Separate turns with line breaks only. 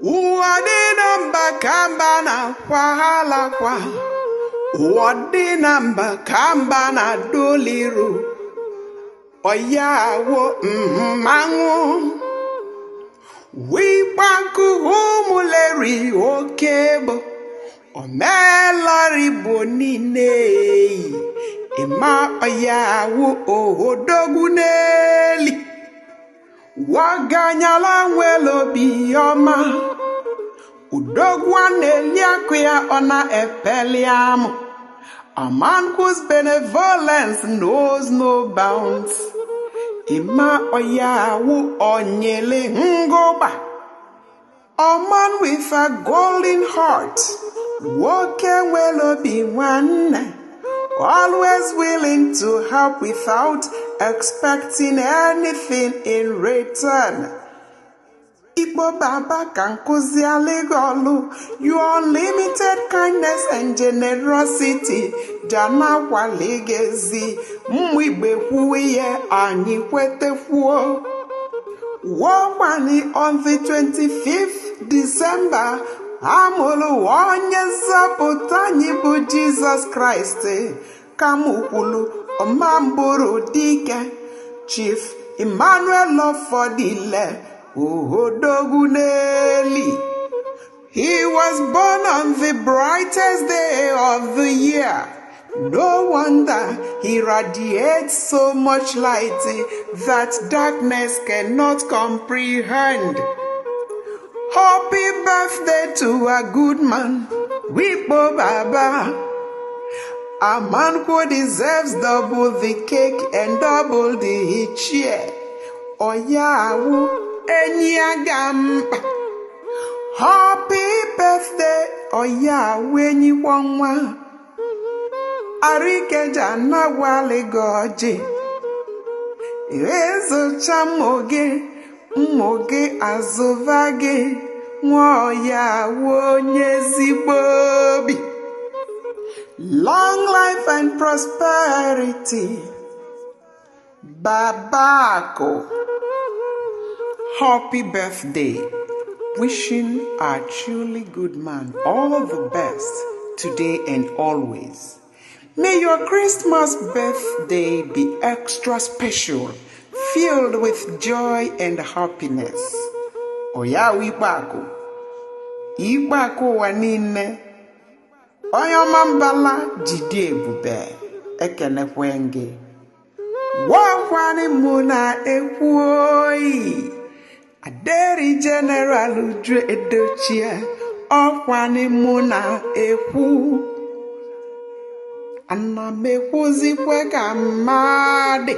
Uwadinamba kamba na wahala kwa Uwadinamba kamba na doliru Oyawo mangu Ikpoaku Umueri Okebo Omelora bonine Ima oyawo odoguneli Waganyala nwelo biyoma Udogwaneli akwya ona epeliam A man whose benevolence knows no bounds Ima oyawo onyele ngoba A man with a golden heart Woke nwelo biwane Always willing to help without expecting anything in return. Igbo Baba kankuzi aligolu, your unlimited kindness and generosity, jana waligezi, mwigbe huye ani kwete fuo. Wawani on the 25th December, Amulu onye zapụtanyi bụ Jesus Christ Kamukulu Omamburu Dike Chief Emmanuel Ofordile Odoguneli. He was born on the brightest day of the year. No wonder he radiates so much light that darkness cannot comprehend. Happy birthday to a good man, Ikpo Baba. A man who deserves double the cake and double the cheer. Oyawu Enyiagamba. Happy birthday, Oyawu Enyiwanwa. Arikeja na wale goji. Ezo chamoge. Mmoge azụvage nwoyawo nyezigbobi. Long life and prosperity. Babako. Happy birthday. Wishing a truly good man all the best today and always. May your Christmas birthday be extra special, filled with joy and happiness. Oya Ikpoaku. Ikpoaku wanine. Oyoma mbala jide ebube. Ekene kwenge. Wawani muna ekwoi. Aderi General Udre Edochie. Okwani muna ekwu. Ana mekwuzi kwe ka mmadụ.